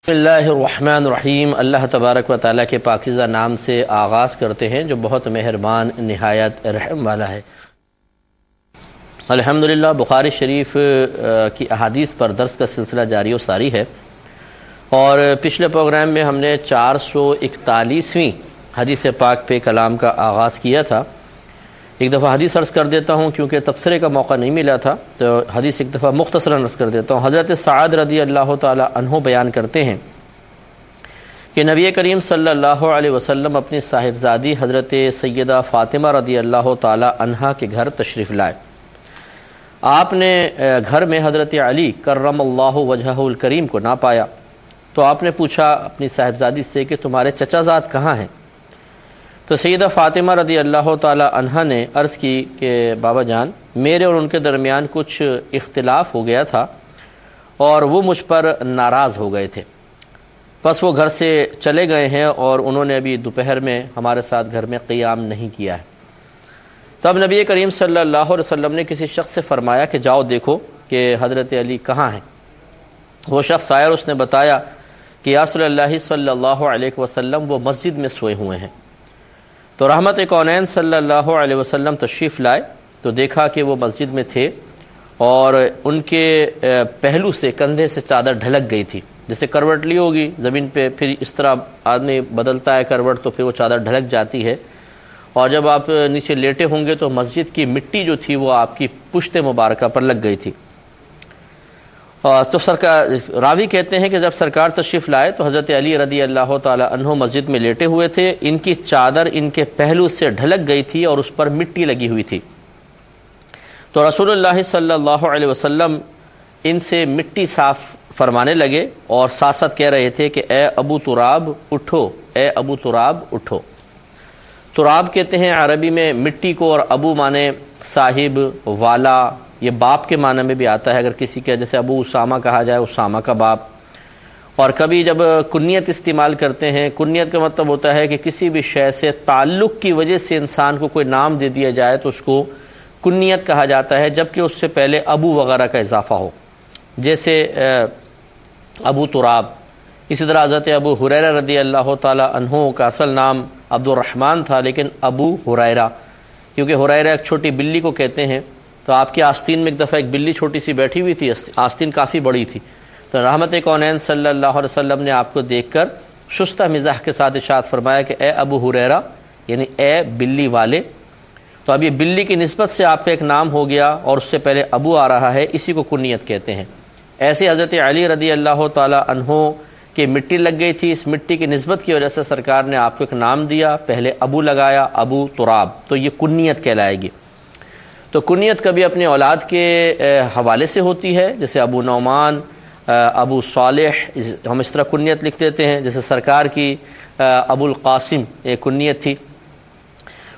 بسم اللہ الرحمن الرحیم۔ اللہ تبارک و تعالیٰ کے پاکیزہ نام سے آغاز کرتے ہیں جو بہت مہربان نہایت رحم والا ہے۔ الحمدللہ بخاری شریف کی احادیث پر درس کا سلسلہ جاری و ساری ہے، اور پچھلے پروگرام میں ہم نے 441ویں حدیث پاک پہ کلام کا آغاز کیا تھا۔ ایک دفعہ حدیث عرض کر دیتا ہوں کیونکہ تبصرے کا موقع نہیں ملا تھا، تو حدیث ایک دفعہ مختصراً عرض کر دیتا ہوں۔ حضرت سعد رضی اللہ تعالی عنہ بیان کرتے ہیں کہ نبی کریم صلی اللہ علیہ وسلم اپنی صاحبزادی حضرت سیدہ فاطمہ رضی اللہ تعالی عنہا کے گھر تشریف لائے۔ آپ نے گھر میں حضرت علی کرم اللہ وجہہ الکریم کو نہ پایا، تو آپ نے پوچھا اپنی صاحبزادی سے کہ تمہارے چچا زاد کہاں ہیں؟ تو سیدہ فاطمہ رضی اللہ تعالی عنہا نے عرض کی کہ بابا جان، میرے اور ان کے درمیان کچھ اختلاف ہو گیا تھا اور وہ مجھ پر ناراض ہو گئے تھے، بس وہ گھر سے چلے گئے ہیں اور انہوں نے ابھی دوپہر میں ہمارے ساتھ گھر میں قیام نہیں کیا ہے۔ تب نبی کریم صلی اللہ علیہ وسلم نے کسی شخص سے فرمایا کہ جاؤ دیکھو کہ حضرت علی کہاں ہیں۔ وہ شخص آیا اور اس نے بتایا کہ یا رسول اللہ صلی اللہ علیہ وسلم وہ مسجد میں سوئے ہوئے ہیں۔ تو رحمت کونین صلی اللہ علیہ وسلم تشریف لائے تو دیکھا کہ وہ مسجد میں تھے اور ان کے پہلو سے کندھے سے چادر ڈھلک گئی تھی، جیسے کروٹ لی ہوگی زمین پہ، پھر اس طرح آدمی بدلتا ہے کروٹ تو پھر وہ چادر ڈھلک جاتی ہے، اور جب آپ نیچے لیٹے ہوں گے تو مسجد کی مٹی جو تھی وہ آپ کی پشت مبارکہ پر لگ گئی تھی۔ تو راوی کہتے ہیں کہ جب سرکار تشریف لائے تو حضرت علی رضی اللہ تعالی عنہ مسجد میں لیٹے ہوئے تھے، ان کی چادر ان کے پہلو سے ڈھلک گئی تھی اور اس پر مٹی لگی ہوئی تھی۔ تو رسول اللہ صلی اللہ علیہ وسلم ان سے مٹی صاف فرمانے لگے اور ساتھ ساتھ کہہ رہے تھے کہ اے ابو تراب اٹھو، اے ابو تراب اٹھو۔ تراب کہتے ہیں عربی میں مٹی کو، اور ابو مانے صاحب، والا، یہ باپ کے معنی میں بھی آتا ہے۔ اگر کسی کے جیسے ابو اسامہ کہا جائے، اسامہ کا باپ۔ اور کبھی جب کنیت استعمال کرتے ہیں، کنیت کا مطلب ہوتا ہے کہ کسی بھی شے سے تعلق کی وجہ سے انسان کو کوئی نام دے دیا جائے تو اس کو کنیت کہا جاتا ہے، جبکہ اس سے پہلے ابو وغیرہ کا اضافہ ہو، جیسے ابو تراب۔ اسی طرح حضرت ابو ہریرہ رضی اللہ تعالی عنہ کا اصل نام عبد الرحمن تھا، لیکن ابو ہریرہ کیونکہ ہریرہ ایک چھوٹی بلی کو کہتے ہیں۔ تو آپ کی آستین میں ایک دفعہ ایک بلی چھوٹی سی بیٹھی ہوئی تھی، آستین کافی بڑی تھی، تو رحمت کونین صلی اللہ علیہ وسلم نے آپ کو دیکھ کر شستہ مزاح کے ساتھ ارشاد فرمایا کہ اے ابو ہریرہ، یعنی اے بلی والے۔ تو اب یہ بلی کی نسبت سے آپ کا ایک نام ہو گیا اور اس سے پہلے ابو آ رہا ہے، اسی کو کنیت کہتے ہیں۔ ایسے حضرت علی رضی اللہ تعالی عنہ کی مٹی لگ گئی تھی، اس مٹی کی نسبت کی وجہ سے سرکار نے آپ کو ایک نام دیا، پہلے ابو لگایا، ابو تراب، تو یہ کنیت کہلائے گی۔ تو کنیت کبھی اپنے اولاد کے حوالے سے ہوتی ہے، جیسے ابو نعمان، ابو صالح، ہم اس طرح کنیت لکھ دیتے ہیں، جیسے سرکار کی ابو القاسم ایک کنیت تھی۔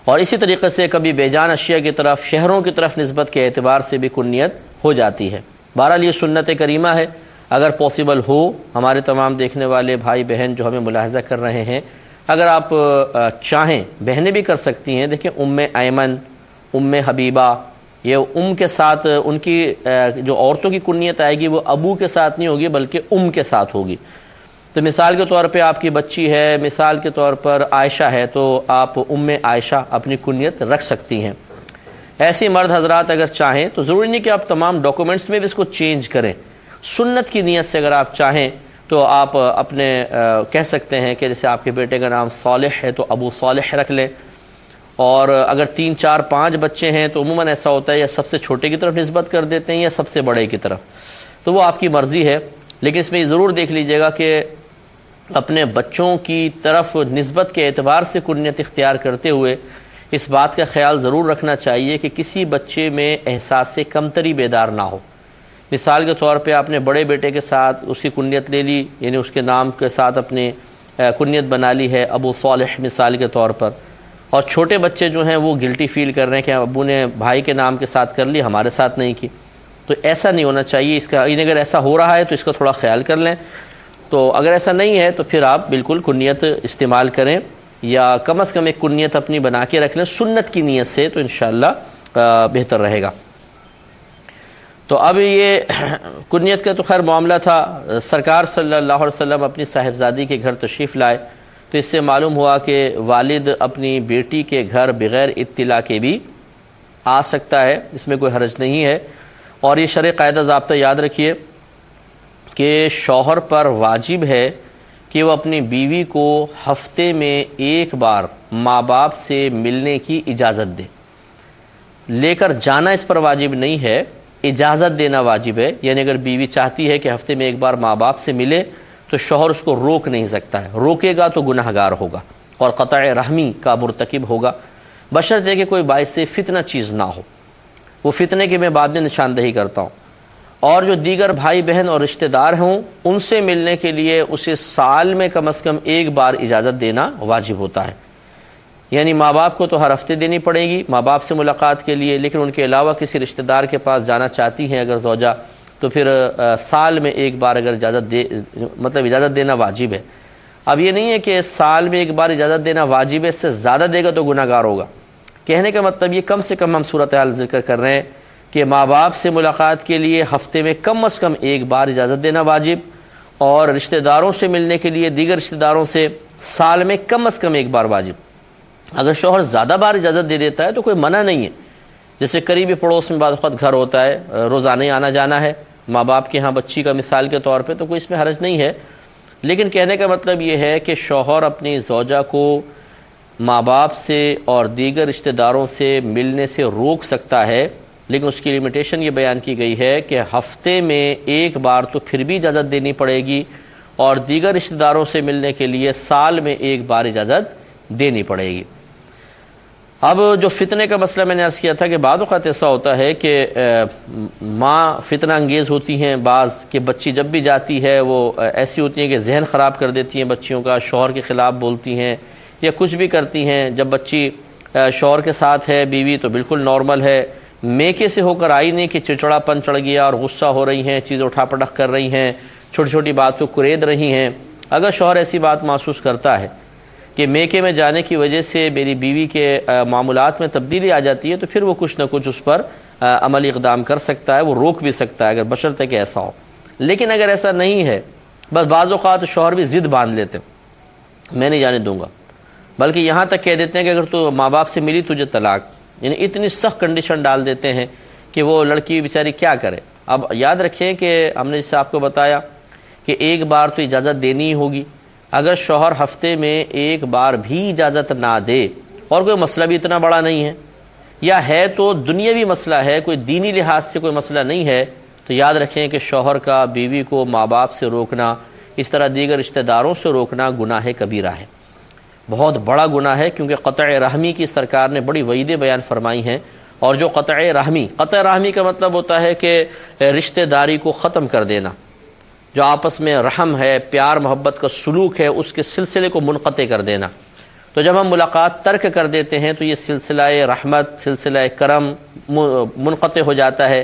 اور اسی طریقے سے کبھی بیجان اشیاء کی طرف، شہروں کی طرف نسبت کے اعتبار سے بھی کنیت ہو جاتی ہے۔ بہرحال یہ سنت کریمہ ہے، اگر پاسبل ہو، ہمارے تمام دیکھنے والے بھائی بہن جو ہمیں ملاحظہ کر رہے ہیں، اگر آپ چاہیں، بہنیں بھی کر سکتی ہیں۔ دیکھیں ام ایمن، ام حبیبہ، یہ ام کے ساتھ ان کی جو عورتوں کی کنیت آئے گی وہ ابو کے ساتھ نہیں ہوگی بلکہ ام کے ساتھ ہوگی۔ تو مثال کے طور پہ آپ کی بچی ہے، مثال کے طور پر عائشہ ہے، تو آپ ام عائشہ اپنی کنیت رکھ سکتی ہیں۔ ایسی مرد حضرات اگر چاہیں تو ضروری نہیں کہ آپ تمام ڈاکومنٹس میں بھی اس کو چینج کریں، سنت کی نیت سے اگر آپ چاہیں تو آپ اپنے کہہ سکتے ہیں کہ جیسے آپ کے بیٹے کا نام صالح ہے تو ابو صالح رکھ لیں، اور اگر 3 4 5 بچے ہیں تو عموماً ایسا ہوتا ہے یا سب سے چھوٹے کی طرف نسبت کر دیتے ہیں یا سب سے بڑے کی طرف، تو وہ آپ کی مرضی ہے۔ لیکن اس میں یہ ضرور دیکھ لیجئے گا کہ اپنے بچوں کی طرف نسبت کے اعتبار سے کنیت اختیار کرتے ہوئے اس بات کا خیال ضرور رکھنا چاہیے کہ کسی بچے میں احساس کمتری بیدار نہ ہو۔ مثال کے طور پہ آپ نے بڑے بیٹے کے ساتھ اس کی کنیت لے لی، یعنی اس کے نام کے ساتھ اپنے کنیت بنا لی ہے ابو صالح مثال کے طور پر، اور چھوٹے بچے جو ہیں وہ گلٹی فیل کر رہے ہیں کہ ابو نے بھائی کے نام کے ساتھ کر لی، ہمارے ساتھ نہیں کی، تو ایسا نہیں ہونا چاہیے۔ اس کا اگر ایسا ہو رہا ہے تو اس کا تھوڑا خیال کر لیں، تو اگر ایسا نہیں ہے تو پھر آپ بالکل کنیت استعمال کریں، یا کم از کم ایک کنیت اپنی بنا کے رکھ لیں سنت کی نیت سے، تو انشاءاللہ بہتر رہے گا۔ تو اب یہ کنیت کا تو خیر معاملہ تھا، سرکار صلی اللہ علیہ وسلم اپنی صاحبزادی کے گھر تشریف لائے تو اس سے معلوم ہوا کہ والد اپنی بیٹی کے گھر بغیر اطلاع کے بھی آ سکتا ہے، اس میں کوئی حرج نہیں ہے۔ اور یہ شرع قاعدہ ضابطہ یاد رکھیے کہ شوہر پر واجب ہے کہ وہ اپنی بیوی کو ہفتے میں ایک بار ماں باپ سے ملنے کی اجازت دے۔ لے کر جانا اس پر واجب نہیں ہے، اجازت دینا واجب ہے۔ یعنی اگر بیوی چاہتی ہے کہ ہفتے میں ایک بار ماں باپ سے ملے تو شوہر اس کو روک نہیں سکتا ہے، روکے گا تو گناہ گار ہوگا اور قطع رحمی کا مرتکب ہوگا، بشرطے کہ کوئی باعث فتنہ چیز نہ ہو۔ وہ فتنے کی میں بعد میں نشاندہی کرتا ہوں۔ اور جو دیگر بھائی بہن اور رشتہ دار ہوں ان سے ملنے کے لیے اسے سال میں کم از کم ایک بار اجازت دینا واجب ہوتا ہے۔ یعنی ماں باپ کو تو ہر ہفتے دینی پڑے گی ماں باپ سے ملاقات کے لیے، لیکن ان کے علاوہ کسی رشتہ دار کے پاس جانا چاہتی ہیں اگر زوجہ تو پھر سال میں ایک بار اگر اجازت دینا واجب ہے۔ اب یہ نہیں ہے کہ سال میں ایک بار اجازت دینا واجب ہے، اس سے زیادہ دے گا تو گناہ گار ہوگا۔ کہنے کا مطلب یہ کم سے کم ہم صورتحال ذکر کر رہے ہیں کہ ماں باپ سے ملاقات کے لیے ہفتے میں کم از کم ایک بار اجازت دینا واجب، اور رشتہ داروں سے ملنے کے لیے دیگر رشتہ داروں سے سال میں کم از کم ایک بار واجب۔ اگر شوہر زیادہ بار اجازت دے دیتا ہے تو کوئی منع نہیں ہے، جیسے قریبی پڑوس میں بعض وقت گھر ہوتا ہے، روزانہ ہی آنا جانا ہے ماں باپ کے ہاں بچی کا مثال کے طور پہ، تو کوئی اس میں حرج نہیں ہے۔ لیکن کہنے کا مطلب یہ ہے کہ شوہر اپنی زوجہ کو ماں باپ سے اور دیگر رشتہ داروں سے ملنے سے روک سکتا ہے، لیکن اس کی لمیٹیشن یہ بیان کی گئی ہے کہ ہفتے میں ایک بار تو پھر بھی اجازت دینی پڑے گی، اور دیگر رشتہ داروں سے ملنے کے لیے سال میں ایک بار اجازت دینی پڑے گی۔ اب جو فتنے کا مسئلہ میں نے عرض کیا تھا کہ بعض اوقات ایسا ہوتا ہے کہ ماں فتنہ انگیز ہوتی ہیں، بعض کہ بچی جب بھی جاتی ہے وہ ایسی ہوتی ہیں کہ ذہن خراب کر دیتی ہیں بچیوں کا، شوہر کے خلاف بولتی ہیں یا کچھ بھی کرتی ہیں۔ جب بچی شوہر کے ساتھ ہے بیوی تو بالکل نارمل ہے، میکے سے ہو کر آئی نہیں کہ چڑچڑا پن چڑھ گیا اور غصہ ہو رہی ہیں، چیز اٹھا پٹک کر رہی ہیں، چھوٹی چھوٹی بات کو کرید رہی ہیں۔ اگر شوہر ایسی بات محسوس کرتا ہے کہ میکے میں جانے کی وجہ سے میری بیوی کے معاملات میں تبدیلی آ جاتی ہے تو پھر وہ کچھ نہ کچھ اس پر عملی اقدام کر سکتا ہے، وہ روک بھی سکتا ہے اگر بشرطے کہ ایسا ہو۔ لیکن اگر ایسا نہیں ہے، بس بعض اوقات شوہر بھی ضد باندھ لیتے ہیں میں نہیں جانے دوں گا، بلکہ یہاں تک کہہ دیتے ہیں کہ اگر تو ماں باپ سے ملی تجھے طلاق، یعنی اتنی سخت کنڈیشن ڈال دیتے ہیں کہ وہ لڑکی بیچاری کیا کرے۔ اب یاد رکھیں کہ ہم نے جسے آپ کو بتایا کہ ایک بار تو اجازت دینی ہی ہوگی۔ اگر شوہر ہفتے میں ایک بار بھی اجازت نہ دے، اور کوئی مسئلہ بھی اتنا بڑا نہیں ہے، یا ہے تو دنیاوی مسئلہ ہے، کوئی دینی لحاظ سے کوئی مسئلہ نہیں ہے، تو یاد رکھیں کہ شوہر کا بیوی کو ماں باپ سے روکنا، اس طرح دیگر رشتہ داروں سے روکنا گناہ کبیرہ ہے، بہت بڑا گناہ ہے، کیونکہ قطع رحمی کی سرکار نے بڑی وعیدیں بیان فرمائی ہیں۔ اور جو قطع رحمی کا مطلب ہوتا ہے کہ رشتہ داری کو ختم کر دینا، جو آپس میں رحم ہے، پیار محبت کا سلوک ہے، اس کے سلسلے کو منقطع کر دینا۔ تو جب ہم ملاقات ترک کر دیتے ہیں تو یہ سلسلہ رحمت، سلسلہ کرم منقطع ہو جاتا ہے،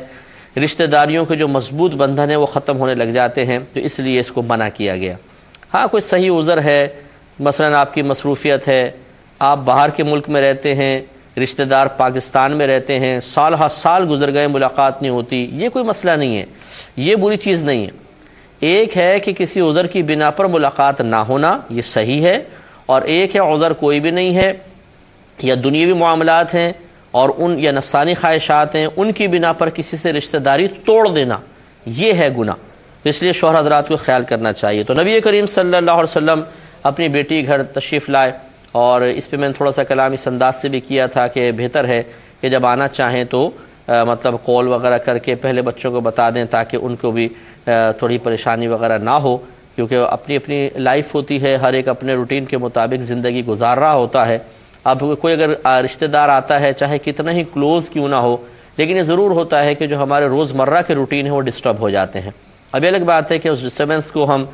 رشتہ داریوں کے جو مضبوط بندھن ہیں وہ ختم ہونے لگ جاتے ہیں، تو اس لیے اس کو منع کیا گیا۔ ہاں کوئی صحیح عذر ہے، مثلا آپ کی مصروفیت ہے، آپ باہر کے ملک میں رہتے ہیں، رشتہ دار پاکستان میں رہتے ہیں، سال ہر سال گزر گئے ملاقات نہیں ہوتی، یہ کوئی مسئلہ نہیں ہے، یہ بری چیز نہیں ہے۔ ایک ہے کہ کسی عذر کی بنا پر ملاقات نہ ہونا، یہ صحیح ہے، اور ایک ہے عذر کوئی بھی نہیں ہے، یا دنیاوی معاملات ہیں اور ان یا نفسانی خواہشات ہیں، ان کی بنا پر کسی سے رشتہ داری توڑ دینا، یہ ہے گناہ۔ تو اس لیے شوہر حضرات کو خیال کرنا چاہیے۔ تو نبی کریم صلی اللہ علیہ وسلم اپنی بیٹی گھر تشریف لائے، اور اس پہ میں نے تھوڑا سا کلام اس انداز سے بھی کیا تھا کہ بہتر ہے کہ جب آنا چاہیں تو مطلب کال وغیرہ کر کے پہلے بچوں کو بتا دیں، تاکہ ان کو بھی تھوڑی پریشانی وغیرہ نہ ہو، کیونکہ اپنی اپنی لائف ہوتی ہے، ہر ایک اپنے روٹین کے مطابق زندگی گزار رہا ہوتا ہے۔ اب کوئی اگر رشتہ دار آتا ہے، چاہے کتنا ہی کلوز کیوں نہ ہو، لیکن یہ ضرور ہوتا ہے کہ جو ہمارے روزمرہ کے روٹین ہے وہ ڈسٹرب ہو جاتے ہیں۔ اب یہ الگ بات ہے کہ اس ڈسٹربنس کو ہم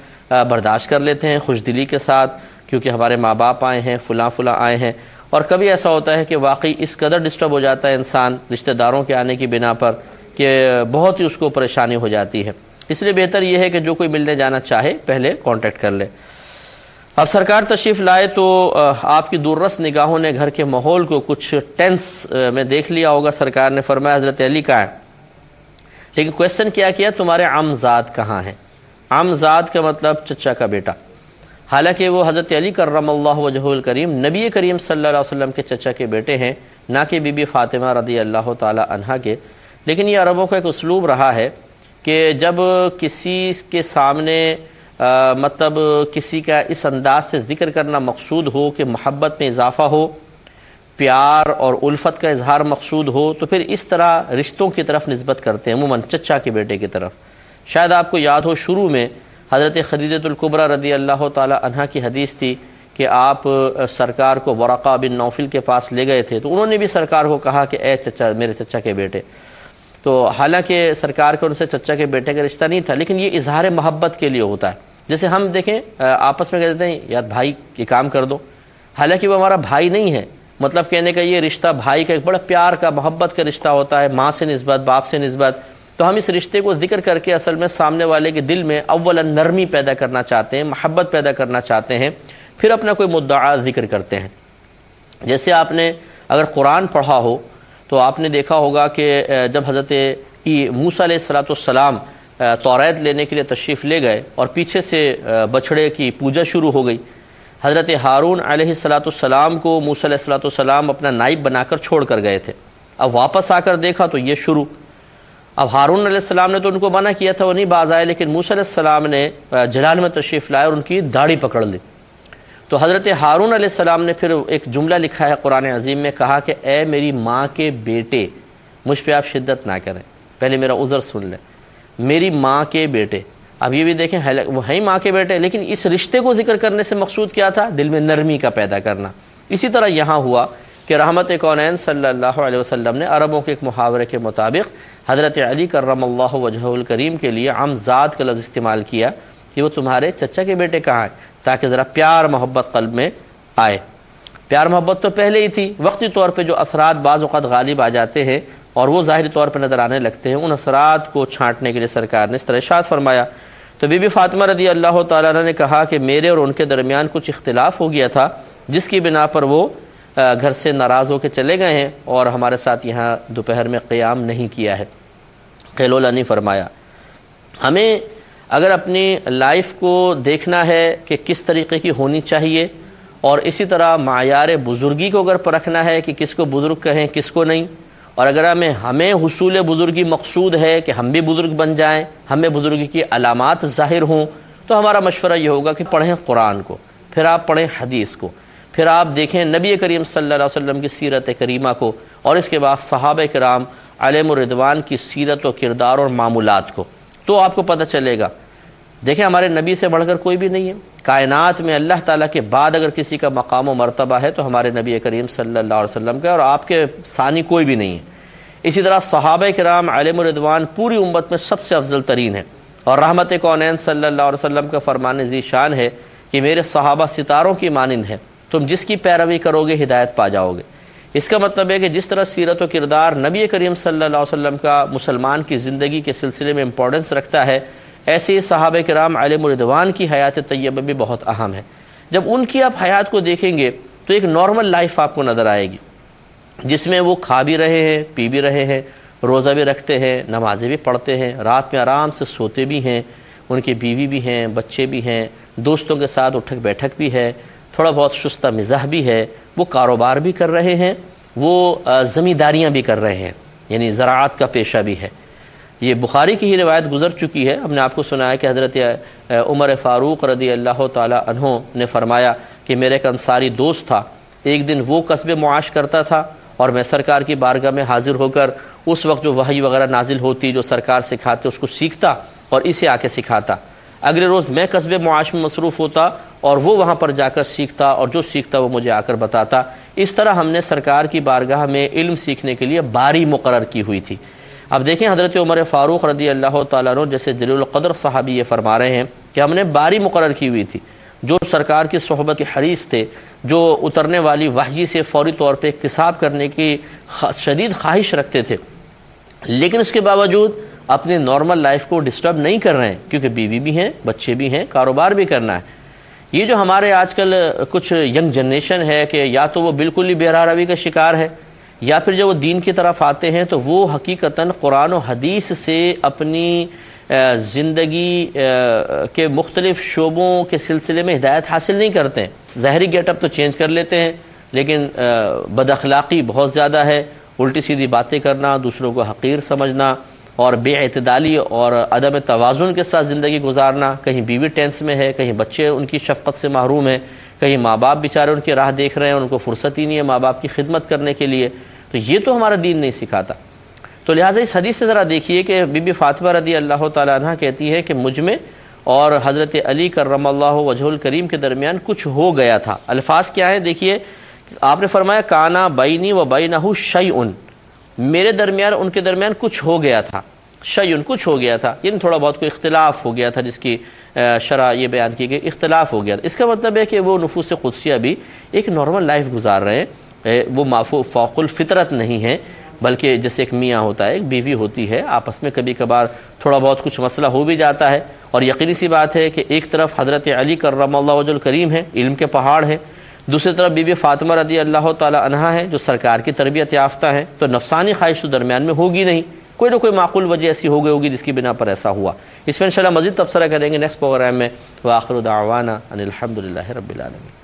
برداشت کر لیتے ہیں خوش دلی کے ساتھ، کیونکہ ہمارے ماں باپ آئے ہیں، فلاں آئے ہیں، اور کبھی ایسا ہوتا ہے کہ واقعی اس قدر ڈسٹرب ہو جاتا ہے انسان رشتہ داروں کے آنے کی بنا پر کہ بہت ہی اس کو پریشانی ہو جاتی ہے۔ اس لیے بہتر یہ ہے کہ جو کوئی ملنے جانا چاہے پہلے کانٹیکٹ کر لے۔ اب سرکار تشریف لائے تو آپ کی دوررس نگاہوں نے گھر کے ماحول کو کچھ ٹینس میں دیکھ لیا ہوگا۔ سرکار نے فرمایا حضرت علی کا ہے، لیکن کوشچن کیا تمہارے عمزاد کہاں ہیں؟ عمزاد کا مطلب چچا کا بیٹا، حالانکہ وہ حضرت علی کرم اللہ وجہہ الکریم نبی کریم صلی اللہ علیہ وسلم کے چچا کے بیٹے ہیں، نہ کہ بی بی فاطمہ رضی اللہ تعالی عنہا کے۔ لیکن یہ عربوں کا ایک اسلوب رہا ہے کہ جب کسی کے سامنے مطلب کسی کا اس انداز سے ذکر کرنا مقصود ہو کہ محبت میں اضافہ ہو، پیار اور الفت کا اظہار مقصود ہو، تو پھر اس طرح رشتوں کی طرف نسبت کرتے ہیں، عموماً چچا کے بیٹے کی طرف۔ شاید آپ کو یاد ہو شروع میں حضرت خدیجہ الکبریٰ رضی اللہ تعالی عنہا کی حدیث تھی کہ آپ سرکار کو ورقہ بن نوفل کے پاس لے گئے تھے، تو انہوں نے بھی سرکار کو کہا کہ اے چچا، میرے چچا کے بیٹے۔ تو حالانکہ سرکار کا ان سے چچا کے بیٹے کا رشتہ نہیں تھا، لیکن یہ اظہار محبت کے لیے ہوتا ہے۔ جیسے ہم دیکھیں آپس میں کہتے ہیں یار بھائی یہ کام کر دو، حالانکہ وہ ہمارا بھائی نہیں ہے، مطلب کہنے کا یہ رشتہ بھائی کا ایک بڑا پیار کا محبت کا رشتہ ہوتا ہے، ماں سے نسبت، باپ سے نسبت۔ تو ہم اس رشتے کو ذکر کر کے اصل میں سامنے والے کے دل میں اولا نرمی پیدا کرنا چاہتے ہیں، محبت پیدا کرنا چاہتے ہیں، پھر اپنا کوئی مدعا ذکر کرتے ہیں۔ جیسے آپ نے اگر قرآن پڑھا ہو تو آپ نے دیکھا ہوگا کہ جب حضرت موسیٰ علیہ السلام توریت لینے کے لیے تشریف لے گئے اور پیچھے سے بچڑے کی پوجا شروع ہو گئی، حضرت ہارون علیہ السلام کو موسیٰ علیہ السلام اپنا نائب بنا کر چھوڑ کر گئے تھے۔ اب واپس آ کر دیکھا تو یہ شروع۔ اب ہارون علیہ السلام نے تو ان کو منع کیا تھا، وہ نہیں باز آئے، لیکن موسیٰ علیہ السلام نے جلال میں تشریف لائے اور ان کی داڑھی پکڑ لی۔ تو حضرت ہارون علیہ السلام نے پھر ایک جملہ لکھا ہے قرآن عظیم میں، کہا کہ اے میری ماں کے بیٹے، مجھ پہ آپ شدت نہ کریں، پہلے میرا عذر سن لیں، میری ماں کے بیٹے۔ اب یہ بھی دیکھیں وہ ہیں ماں کے بیٹے، لیکن اس رشتے کو ذکر کرنے سے مقصود کیا تھا؟ دل میں نرمی کا پیدا کرنا۔ اسی طرح یہاں ہوا کہ رحمت کونین صلی اللہ علیہ وسلم نے عربوں کے ایک محاورے کے مطابق حضرت علی کرم اللہ وجہہ الکریم کے لیے عمزاد کا لفظ استعمال کیا کہ وہ تمہارے چچا کے بیٹے کہاں ہیں، تاکہ ذرا پیار محبت قلب میں آئے۔ پیار محبت تو پہلے ہی تھی، وقتی طور پہ جو اثرات بعض اوقات غالب آ جاتے ہیں اور وہ ظاہری طور پہ نظر آنے لگتے ہیں، ان اثرات کو چھانٹنے کے لیے سرکار نے اس طرح ارشاد فرمایا۔ تو بی بی فاطمہ رضی اللہ تعالیٰ عنہ نے کہا کہ میرے اور ان کے درمیان کچھ اختلاف ہو گیا تھا، جس کی بنا پر وہ گھر سے ناراض ہو کے چلے گئے ہیں اور ہمارے ساتھ یہاں دوپہر میں قیام نہیں کیا ہے، قیلولہ نہیں فرمایا۔ ہمیں اگر اپنی لائف کو دیکھنا ہے کہ کس طریقے کی ہونی چاہیے، اور اسی طرح معیار بزرگی کو اگر پرکھنا ہے کہ کس کو بزرگ کہیں کس کو نہیں، اور اگر ہمیں حصول بزرگی مقصود ہے کہ ہم بھی بزرگ بن جائیں، ہمیں بزرگی کی علامات ظاہر ہوں، تو ہمارا مشورہ یہ ہوگا کہ پڑھیں قرآن کو، پھر آپ پڑھیں حدیث کو، پھر آپ دیکھیں نبی کریم صلی اللہ علیہ وسلم کی سیرت کریمہ کو، اور اس کے بعد صحابہ کرام علیہم الرضوان کی سیرت و کردار اور معمولات کو، تو آپ کو پتہ چلے گا۔ دیکھیں ہمارے نبی سے بڑھ کر کوئی بھی نہیں ہے کائنات میں، اللہ تعالیٰ کے بعد اگر کسی کا مقام و مرتبہ ہے تو ہمارے نبی کریم صلی اللہ علیہ وسلم کا، اور آپ کے ثانی کوئی بھی نہیں ہے۔ اسی طرح صحابہ کرام علیہم الرضوان پوری امت میں سب سے افضل ترین ہے، اور رحمت کونین صلی اللہ علیہ وسلم کا فرمان ذی شان ہے کہ میرے صحابہ ستاروں کی مانند ہیں، تم جس کی پیروی کرو گے ہدایت پا جاؤ گے۔ اس کا مطلب ہے کہ جس طرح سیرت و کردار نبی کریم صلی اللہ علیہ وسلم کا مسلمان کی زندگی کے سلسلے میں امپورٹنس رکھتا ہے، ایسے ہی صحابہ کرام علیہم الرضوان کی حیات طیبہ بھی بہت اہم ہے۔ جب ان کی آپ حیات کو دیکھیں گے تو ایک نارمل لائف آپ کو نظر آئے گی، جس میں وہ کھا بھی رہے ہیں، پی بھی رہے ہیں، روزہ بھی رکھتے ہیں، نمازیں بھی پڑھتے ہیں، رات میں آرام سے سوتے بھی ہیں، ان کی بیوی بھی ہیں، بچے بھی ہیں، دوستوں کے ساتھ اٹھک بیٹھک بھی ہے، تھوڑا بہت شستہ مزاح بھی ہے، وہ کاروبار بھی کر رہے ہیں، وہ زمینداریاں بھی کر رہے ہیں، یعنی زراعت کا پیشہ بھی ہے۔ یہ بخاری کی ہی روایت گزر چکی ہے، ہم نے آپ کو سنایا کہ حضرت عمر فاروق رضی اللہ تعالی عنہ نے فرمایا کہ میرے ایک انصاری دوست تھا، ایک دن وہ کسب معاش کرتا تھا اور میں سرکار کی بارگاہ میں حاضر ہو کر اس وقت جو وحی وغیرہ نازل ہوتی، جو سرکار سکھاتے، اس کو سیکھتا اور اسے آ کے سکھاتا۔ اگلے روز میں کسب معاش میں مصروف ہوتا اور وہ وہاں پر جا کر سیکھتا، اور جو سیکھتا وہ مجھے آ کر بتاتا۔ اس طرح ہم نے سرکار کی بارگاہ میں علم سیکھنے کے لیے باری مقرر کی ہوئی تھی۔ اب دیکھیں حضرت عمر فاروق رضی اللہ تعالیٰ عنہ جیسے جلیل القدر صحابی یہ فرما رہے ہیں کہ ہم نے باری مقرر کی ہوئی تھی، جو سرکار کی صحبت کے حریص تھے، جو اترنے والی وحی سے فوری طور پہ اکتساب کرنے کی شدید خواہش رکھتے تھے، لیکن اس کے باوجود اپنی نارمل لائف کو ڈسٹرب نہیں کر رہے ہیں، کیونکہ بیوی بھی ہیں، بچے بھی ہیں، کاروبار بھی کرنا ہے۔ یہ جو ہمارے آج کل کچھ ینگ جنریشن ہے کہ یا تو وہ بالکل ہی بے راہ روی کا شکار ہے، یا پھر جب وہ دین کی طرف آتے ہیں تو وہ حقیقتاً قرآن و حدیث سے اپنی زندگی کے مختلف شعبوں کے سلسلے میں ہدایت حاصل نہیں کرتے ہیں. ظاہری گیٹ اپ تو چینج کر لیتے ہیں لیکن بد اخلاقی بہت زیادہ ہے، الٹی سیدھی باتیں کرنا، دوسروں کو حقیر سمجھنا اور بے اعتدالی اور عدم توازن کے ساتھ زندگی گزارنا. کہیں بیوی ٹینس میں ہے، کہیں بچے ان کی شفقت سے محروم ہیں، کہیں ماں باپ بیچارے ان کی راہ دیکھ رہے ہیں، ان کو فرصت ہی نہیں ہے ماں باپ کی خدمت کرنے کے لیے. تو یہ تو ہمارا دین نہیں سکھاتا. تو لہٰذا اس حدیث سے ذرا دیکھیے کہ بی بی فاطمہ رضی اللہ تعالیٰ عنہ کہتی ہے کہ مجھ میں اور حضرت علی کرم اللہ وجہ الکریم کے درمیان کچھ ہو گیا تھا. الفاظ کیا ہے دیکھیے، آپ نے فرمایا کانا بینی و بینہ شیئن، میرے درمیان ان کے درمیان کچھ ہو گیا تھا. شیئن کچھ ہو گیا تھا، یعنی تھوڑا بہت کوئی اختلاف ہو گیا تھا، جس کی شرح یہ بیان کی گئی اختلاف ہو گیا تھا. اس کا مطلب ہے کہ وہ نفوس قدسیہ بھی ایک نارمل لائف گزار رہے ہیں، وہ فوق الفطرت نہیں ہے، بلکہ جیسے ایک میاں ہوتا ہے، ایک بیوی ہوتی ہے، آپس میں کبھی کبھار تھوڑا بہت کچھ مسئلہ ہو بھی جاتا ہے. اور یقینی سی بات ہے کہ ایک طرف حضرت علی کرم اللہ وجہ الکریم ہے، علم کے پہاڑ ہیں، دوسری طرف بی بی فاطمہ رضی اللہ تعالی عنہا ہے جو سرکار کی تربیت یافتہ ہیں. تو نفسانی خواہش تو درمیان میں ہوگی نہیں، کوئی نہ کوئی معقول وجہ ایسی ہو گئی ہوگی جس کی بنا پر ایسا ہوا. اس میں انشاءاللہ مزید تبصرہ کریں گے نیکسٹ پروگرام میں. وآخر دعوانا ان الحمدللہ رب العالمین.